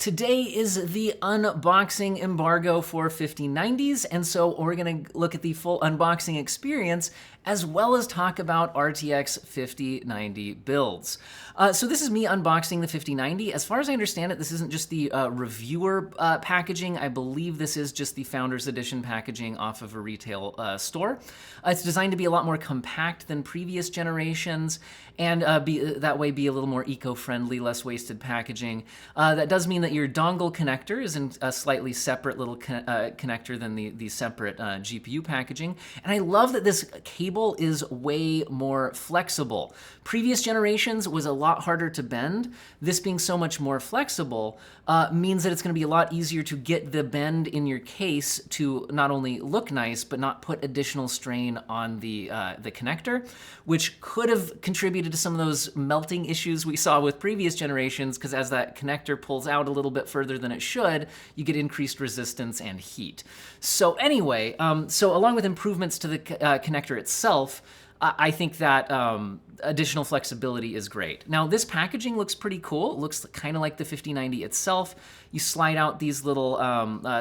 Today is the unboxing embargo for 5090s, and so we're going to look at the full unboxing experience as well as talk about RTX 5090 builds. So this is me unboxing the 5090. As far as I understand it, this isn't just the reviewer packaging. I believe this is just the Founders Edition packaging off of a retail store. It's designed to be a lot more compact than previous generations and that way be a little more eco-friendly, less wasted packaging. That does mean that your dongle connector is in a slightly separate little connector than the separate GPU packaging. And I love that this cable is way more flexible. Previous generations was a lot harder to bend. This being so much more flexible means that it's going to be a lot easier to get the bend in your case to not only look nice, but not put additional strain on the connector, which could have contributed to some of those melting issues we saw with previous generations, because as that connector pulls out a little bit further than it should, you get increased resistance and heat. So anyway, so along with improvements to the connector itself, I think that additional flexibility is great. Now, this packaging looks pretty cool. It looks kind of like the 5090 itself. You slide out these little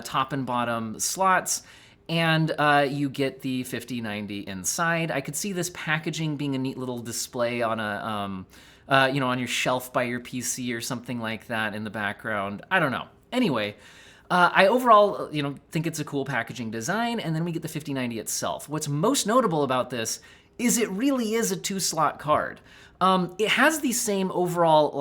top and bottom slots, and you get the 5090 inside. I could see this packaging being a neat little display on a, on your shelf by your PC or something like that in the background. I don't know. Anyway, I overall, think it's a cool packaging design, and then we get the 5090 itself. What's most notable about this is it really is a 2-slot card. It has the same overall,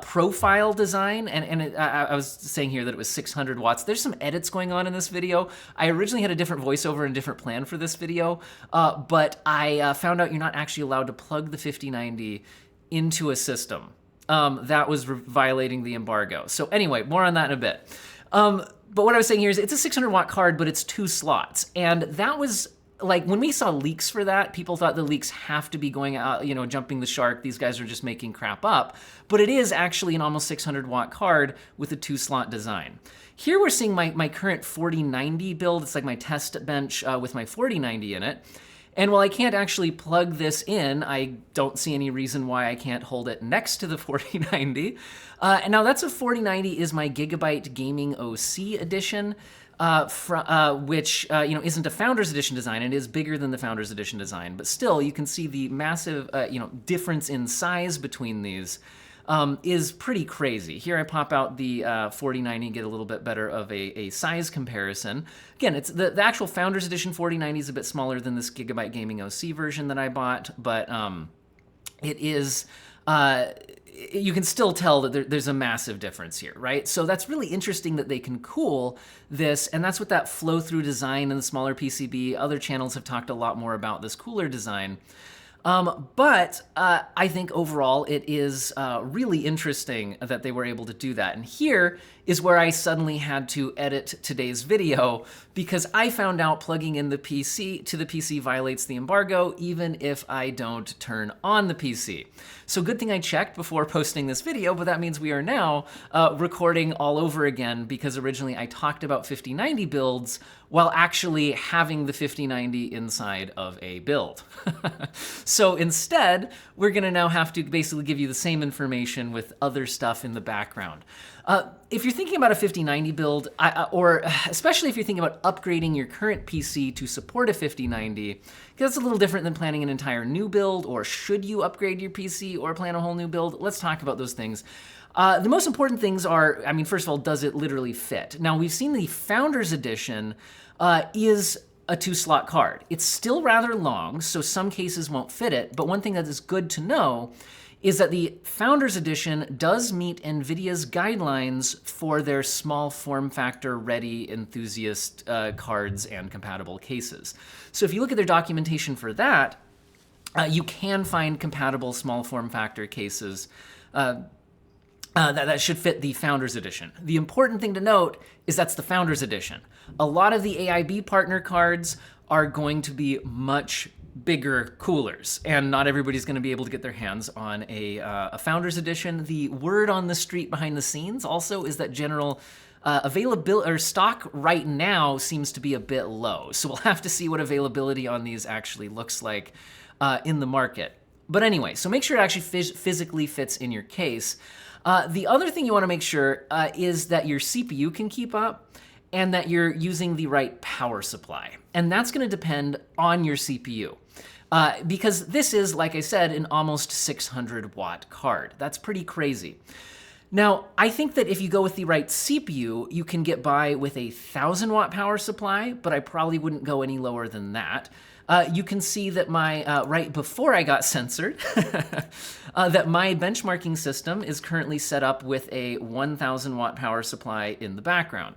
profile design, and I was saying here that it was 600 watts. There's some edits going on in this video. I originally had a different voiceover and a different plan for this video, but I found out you're not actually allowed to plug the 5090 into a system. That was violating the embargo. So anyway, more on that in a bit. But what I was saying here is it's a 600 watt card, but it's 2 slots. And that was when we saw leaks for that, people thought the leaks have to be going out, jumping the shark. These guys are just making crap up. But it is actually an almost 600 watt card with a 2-slot design. Here we're seeing my current 4090 build. It's like my test bench with my 4090 in it. And while I can't actually plug this in, I don't see any reason why I can't hold it next to the 4090. And now that's a 4090 is my Gigabyte Gaming OC edition, which isn't a Founders Edition design. It is bigger than the Founders Edition design, but still you can see the massive difference in size between these. Is pretty crazy. Here I pop out the 4090 and get a little bit better of a size comparison. Again, it's the actual Founders Edition 4090 is a bit smaller than this Gigabyte Gaming OC version that I bought, but it is, you can still tell that there's a massive difference here, right? So that's really interesting that they can cool this, and that's what that flow-through design and the smaller PCB, other channels have talked a lot more about this cooler design. But I think overall it is really interesting that they were able to do that. And here is where I suddenly had to edit today's video because I found out plugging in the PC to the PC violates the embargo even if I don't turn on the PC. So good thing I checked before posting this video, but that means we are now recording all over again because originally I talked about 5090 builds while actually having the 5090 inside of a build. So instead, we're gonna now have to basically give you the same information with other stuff in the background. If you're thinking about a 5090 build, or especially if you're thinking about upgrading your current PC to support a 5090, because it's a little different than planning an entire new build, or should you upgrade your PC or plan a whole new build? Let's talk about those things. The most important things are, first of all, does it literally fit? Now, we've seen the Founders Edition is a 2-slot card. It's still rather long, so some cases won't fit it, but one thing that is good to know is that the Founders Edition does meet NVIDIA's guidelines for their small form factor ready enthusiast cards and compatible cases. So if you look at their documentation for that, you can find compatible small form factor cases that should fit the Founders Edition. The important thing to note is that's the Founders Edition. A lot of the AIB partner cards are going to be much bigger coolers, and not everybody's going to be able to get their hands on a Founders Edition. The word on the street behind the scenes also is that general availability or stock right now seems to be a bit low. So we'll have to see what availability on these actually looks like in the market. But anyway, so make sure it actually physically fits in your case. The other thing you want to make sure is that your CPU can keep up and that you're using the right power supply. And that's going to depend on your CPU. Because this is, like I said, an almost 600 watt card. That's pretty crazy. Now, I think that if you go with the right CPU, you can get by with a 1,000 watt power supply, but I probably wouldn't go any lower than that. You can see that my, right before I got censored, that my benchmarking system is currently set up with a 1,000 watt power supply in the background.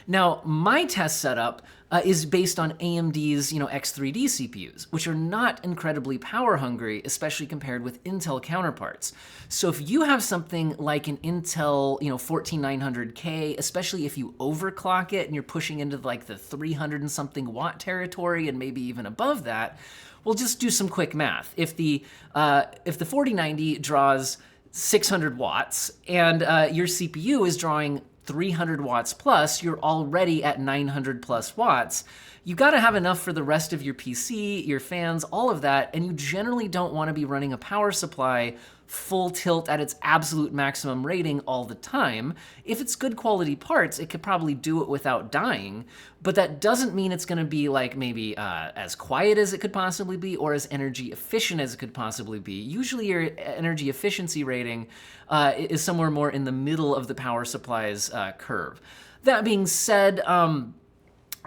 Now, my test setup is based on AMD's, X3D CPUs, which are not incredibly power hungry, especially compared with Intel counterparts. So if you have something like an Intel, 14900K, especially if you overclock it and you're pushing into like the 300 and something watt territory and maybe even above that, we'll just do some quick math. If the 4090 draws 600 watts and your CPU is drawing 300 watts plus, you're already at 900 plus watts. You gotta have enough for the rest of your PC, your fans, all of that, and you generally don't wanna be running a power supply full tilt at its absolute maximum rating all the time. If it's good quality parts, it could probably do it without dying, but that doesn't mean it's gonna be like maybe as quiet as it could possibly be or as energy efficient as it could possibly be. Usually your energy efficiency rating is somewhere more in the middle of the power supply's curve. That being said,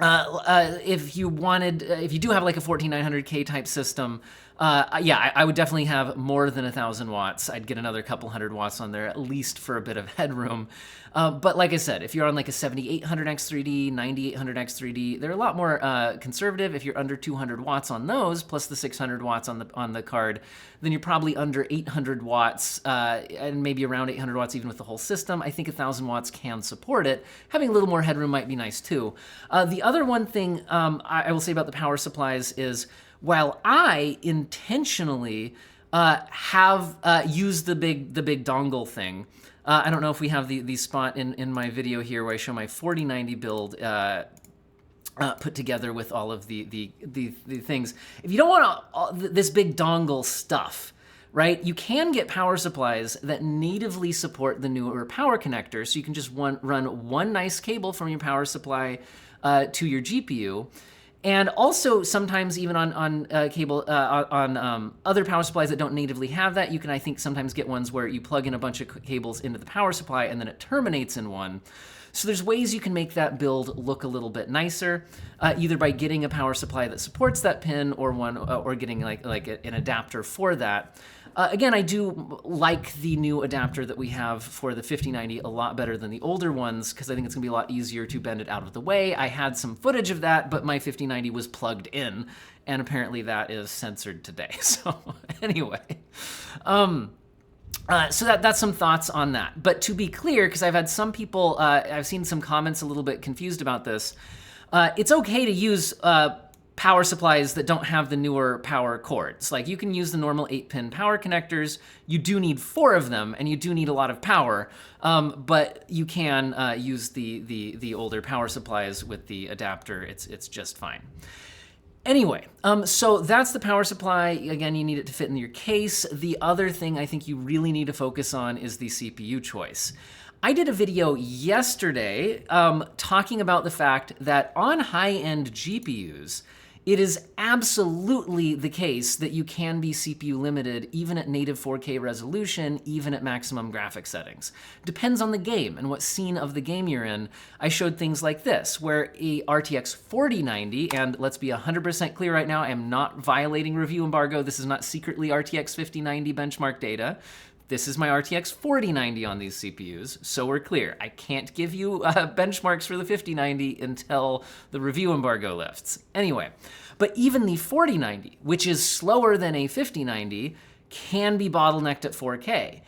if you do have like a 14900K type system, yeah, I would definitely have more than 1,000 watts. I'd get another couple hundred watts on there, at least for a bit of headroom. But like I said, if you're on like a 7800X3D, 9800X3D, they're a lot more conservative. If you're under 200 watts on those, plus the 600 watts on the card, then you're probably under 800 watts, and maybe around 800 watts even with the whole system. I think 1,000 watts can support it. Having a little more headroom might be nice too. The other one thing I will say about the power supplies is, while I intentionally have used the big dongle thing, I don't know if we have the spot in my video here where I show my 4090 build put together with all of the things. If you don't want this big dongle stuff, right, you can get power supplies that natively support the newer power connector, so you can just run one nice cable from your power supply to your GPU. And also sometimes even on cable on other power supplies that don't natively have that, you can, I think, sometimes get ones where you plug in a bunch of cables into the power supply and then it terminates in one. So there's ways you can make that build look a little bit nicer, either by getting a power supply that supports that pin or getting like an adapter for that. Again, I do like the new adapter that we have for the 5090 a lot better than the older ones because I think it's gonna be a lot easier to bend it out of the way. I had some footage of that, but my 5090 was plugged in, and apparently that is censored today. So anyway, so that's some thoughts on that. But to be clear, because I've had some people, I've seen some comments a little bit confused about this, it's okay to use power supplies that don't have the newer power cords. Like, you can use the normal 8-pin power connectors. You do need 4 of them, and you do need a lot of power, but you can use the older power supplies with the adapter. It's just fine. Anyway, so that's the power supply. Again, you need it to fit in your case. The other thing I think you really need to focus on is the CPU choice. I did a video yesterday talking about the fact that on high-end GPUs, it is absolutely the case that you can be CPU limited even at native 4K resolution, even at maximum graphic settings. Depends on the game and what scene of the game you're in. I showed things like this, where a RTX 4090, and let's be 100% clear right now, I am not violating review embargo. This is not secretly RTX 5090 benchmark data. This is my RTX 4090 on these CPUs, so we're clear. I can't give you benchmarks for the 5090 until the review embargo lifts. Anyway, but even the 4090, which is slower than a 5090, can be bottlenecked at 4K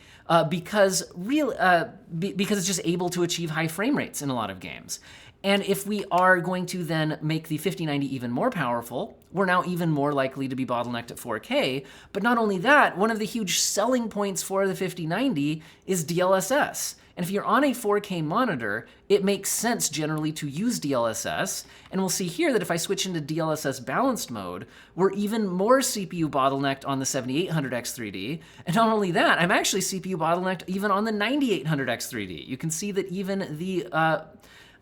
because it's just able to achieve high frame rates in a lot of games. And if we are going to then make the 5090 even more powerful, we're now even more likely to be bottlenecked at 4K. But not only that, one of the huge selling points for the 5090 is DLSS. And if you're on a 4K monitor, it makes sense generally to use DLSS. And we'll see here that if I switch into DLSS balanced mode, we're even more CPU bottlenecked on the 7800X3D. And not only that, I'm actually CPU bottlenecked even on the 9800X3D. You can see that even the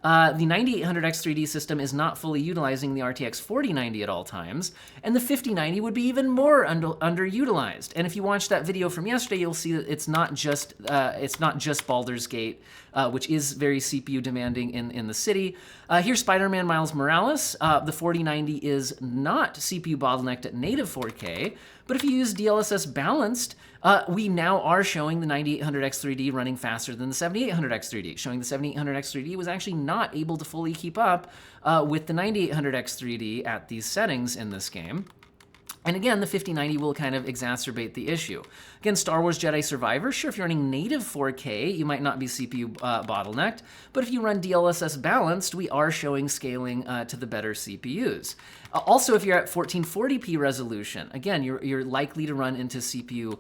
9800X3D system is not fully utilizing the RTX 4090 at all times, and the 5090 would be even more underutilized. And if you watch that video from yesterday, you'll see that it's not just Baldur's Gate, which is very CPU demanding in the city. Here's Spider-Man Miles Morales. The 4090 is not CPU bottlenecked at native 4K, but if you use DLSS balanced, we now are showing the 9800X3D running faster than the 7800X3D, showing the 7800X3D was actually not able to fully keep up with the 9800X3D at these settings in this game. And again, the 5090 will kind of exacerbate the issue. Again, Star Wars Jedi Survivor, sure, if you're running native 4K, you might not be CPU bottlenecked, but if you run DLSS balanced, we are showing scaling to the better CPUs. Also, if you're at 1440p resolution, again, you're likely to run into CPU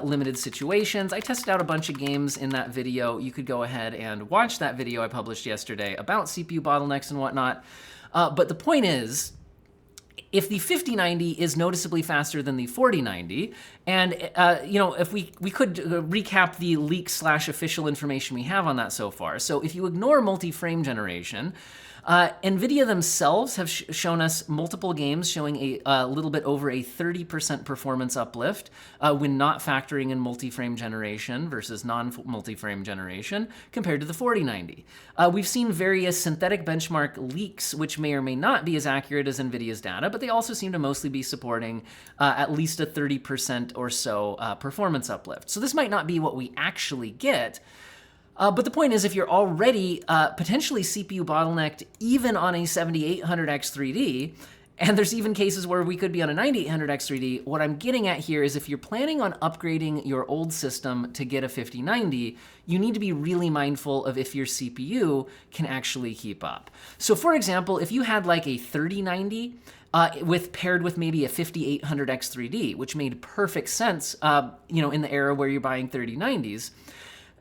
limited situations. I tested out a bunch of games in that video. You could go ahead and watch that video I published yesterday about CPU bottlenecks and whatnot. But the point is, if the 5090 is noticeably faster than the 4090, and if we could recap the leak/official information we have on that so far. So if you ignore multi-frame generation, NVIDIA themselves have shown us multiple games showing a little bit over a 30% performance uplift when not factoring in multi-frame generation versus non-multi-frame generation compared to the 4090. We've seen various synthetic benchmark leaks, which may or may not be as accurate as NVIDIA's data, but they also seem to mostly be supporting at least a 30% or so performance uplift. So this might not be what we actually get, but the point is, if you're already potentially CPU bottlenecked even on a 7800X3D, and there's even cases where we could be on a 9800X3D, what I'm getting at here is if you're planning on upgrading your old system to get a 5090, you need to be really mindful of if your CPU can actually keep up. So for example, if you had like a 3090, paired with maybe a 5800X3D, which made perfect sense, in the era where you're buying 3090s,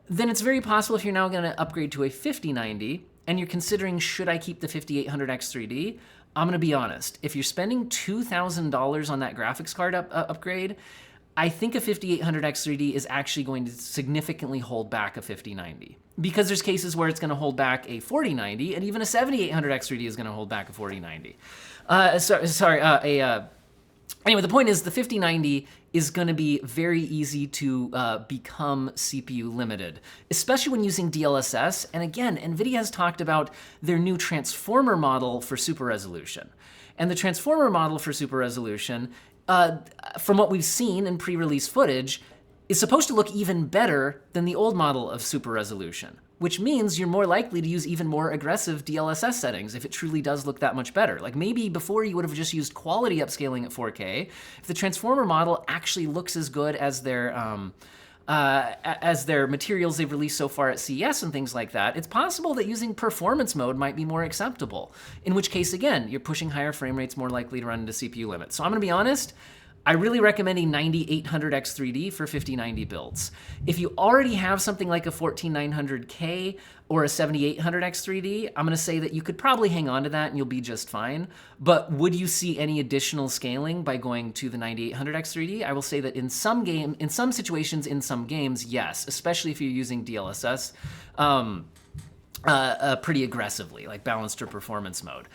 then it's very possible if you're now going to upgrade to a 5090 and you're considering, should I keep the 5800X3D? I'm going to be honest. If you're spending $2,000 on that graphics card upgrade, I think a 5800X3D is actually going to significantly hold back a 5090. Because there's cases where it's going to hold back a 4090, and even a 7800X3D is going to hold back a 4090. Anyway, the point is the 5090 is going to be very easy to become CPU limited, especially when using DLSS. And again, NVIDIA has talked about their new transformer model for super resolution. And the transformer model for super resolution, from what we've seen in pre-release footage, is supposed to look even better than the old model of super resolution, which means you're more likely to use even more aggressive DLSS settings if it truly does look that much better. Like maybe before you would have just used quality upscaling at 4K. If the transformer model actually looks as good as their materials they've released so far at CES and things like that, it's possible that using performance mode might be more acceptable. In which case, again, you're pushing higher frame rates, more likely to run into CPU limits. So I'm gonna be honest, I really recommend a 9800X3D for 5090 builds. If you already have something like a 14900K or a 7800X3D, I'm gonna say that you could probably hang on to that and you'll be just fine. But would you see any additional scaling by going to the 9800X3D? I will say that in some situations, in some games, yes, especially if you're using DLSS pretty aggressively, like balanced or performance mode.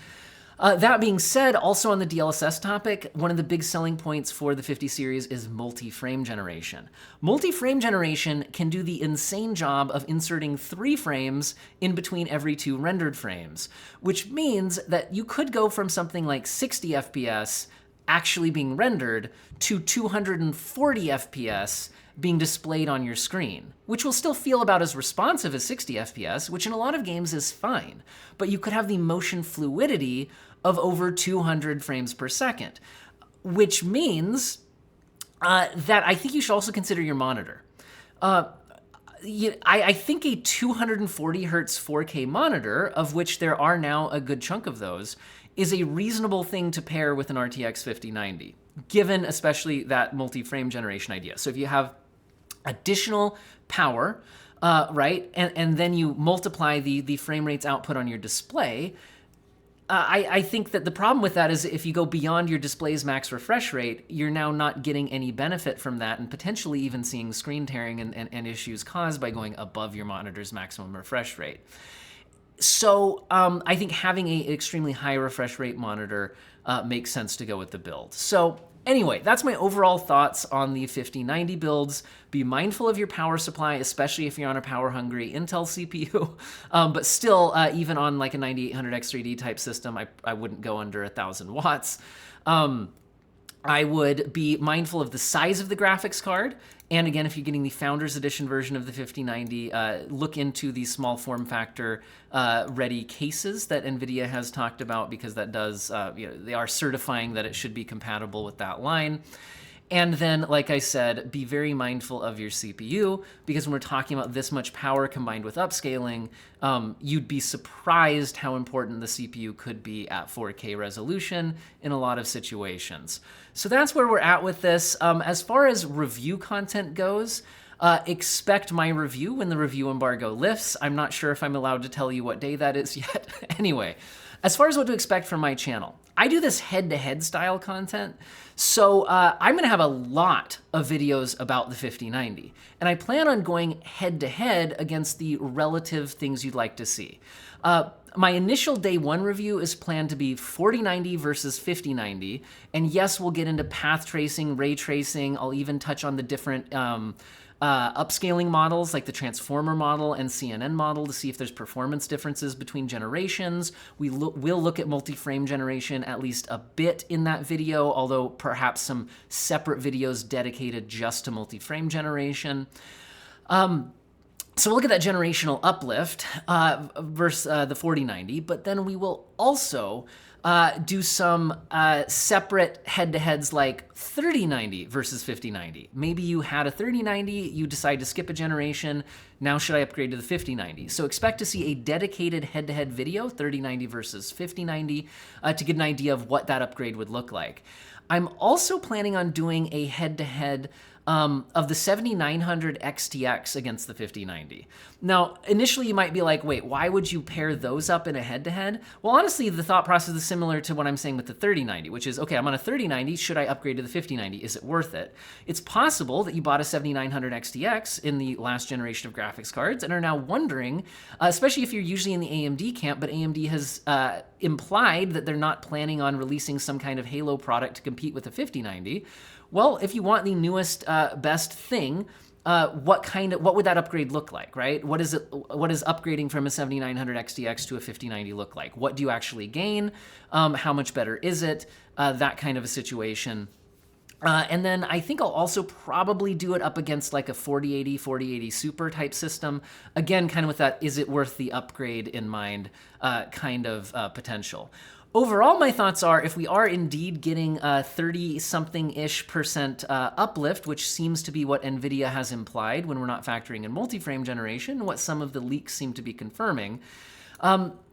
That being said, also on the DLSS topic, one of the big selling points for the 50 series is multi-frame generation. Multi-frame generation can do the insane job of inserting 3 frames in between every 2 rendered frames, which means that you could go from something like 60 FPS actually being rendered to 240 FPS being displayed on your screen, which will still feel about as responsive as 60 FPS, which in a lot of games is fine. But you could have the motion fluidity of over 200 frames per second, which means that I think you should also consider your monitor. I think a 240 hertz 4K monitor, of which there are now a good chunk of those, is a reasonable thing to pair with an RTX 5090, given especially that multi-frame generation idea. So if you have additional power, right? And then you multiply the frame rates output on your display. I think that the problem with that is if you go beyond your display's max refresh rate, you're now not getting any benefit from that and potentially even seeing screen tearing and issues caused by going above your monitor's maximum refresh rate. So I think having an extremely high refresh rate monitor makes sense to go with the build. So anyway, that's my overall thoughts on the 5090 builds. Be mindful of your power supply, especially if you're on a power-hungry Intel CPU. But still, even on like a 9800X3D type system, I wouldn't go under 1,000 watts. I would be mindful of the size of the graphics card. And again, if you're getting the Founders Edition version of the 5090, look into the small form factor ready cases that NVIDIA has talked about, because that does, they are certifying that it should be compatible with that line. And then, like I said, be very mindful of your CPU, because when we're talking about this much power combined with upscaling, you'd be surprised how important the CPU could be at 4K resolution in a lot of situations. So that's where we're at with this. As far as review content goes, expect my review when the review embargo lifts. I'm not sure if I'm allowed to tell you what day that is yet. Anyway, as far as what to expect from my channel, I do this head-to-head style content, so I'm gonna have a lot of videos about the 5090, and I plan on going head-to-head against the relative things you'd like to see. My initial day one review is planned to be 4090 versus 5090, and yes, we'll get into path tracing, ray tracing. I'll even touch on the different upscaling models like the Transformer model and CNN model to see if there's performance differences between generations. We'll look at multi-frame generation at least a bit in that video, although perhaps some separate videos dedicated just to multi-frame generation. So we'll look at that generational uplift versus the 4090, but then we will also do some separate head-to-heads like 3090 versus 5090. Maybe you had a 3090, you decide to skip a generation, now should I upgrade to the 5090? So expect to see a dedicated head-to-head video, 3090 versus 5090, to get an idea of what that upgrade would look like. I'm also planning on doing a head-to-head of the 7900 XTX against the 5090. Now, initially you might be like, wait, why would you pair those up in a head-to-head? Well, honestly, the thought process is similar to what I'm saying with the 3090, which is, okay, I'm on a 3090, should I upgrade to the 5090? Is it worth it? It's possible that you bought a 7900 XTX in the last generation of graphics cards and are now wondering, especially if you're usually in the AMD camp, but AMD has implied that they're not planning on releasing some kind of Halo product to compete with the 5090. Well, if you want the newest, best thing, what would that upgrade look like, right? What is upgrading from a 7900 XTX to a 5090 look like? What do you actually gain? How much better is it? That kind of a situation. And then I think I'll also probably do it up against like a 4080 Super type system. Again, kind of with that, is it worth the upgrade in mind kind of potential. Overall, my thoughts are, if we are indeed getting a 30-something-ish% uplift, which seems to be what NVIDIA has implied when we're not factoring in multi-frame generation, what some of the leaks seem to be confirming,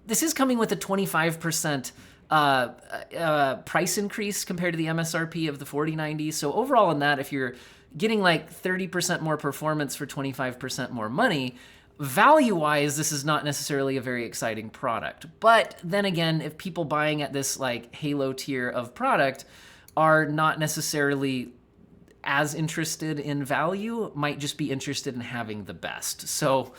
this is coming with a 25% price increase compared to the MSRP of the 4090. So overall in that, if you're getting like 30% more performance for 25% more money, value-wise, this is not necessarily a very exciting product. But then again, if people buying at this like Halo tier of product are not necessarily as interested in value, might just be interested in having the best. So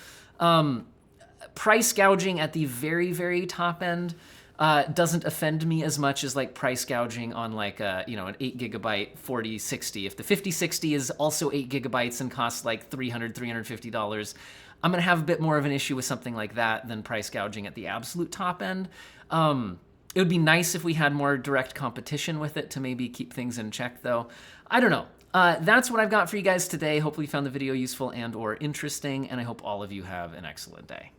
price gouging at the very, very top end doesn't offend me as much as like price gouging on like a, an 8GB 4060. If the 5060 is also 8GB and costs like $350, I'm gonna have a bit more of an issue with something like that than price gouging at the absolute top end. It would be nice if we had more direct competition with it to maybe keep things in check though. I don't know. That's what I've got for you guys today. Hopefully you found the video useful and or interesting, and I hope all of you have an excellent day.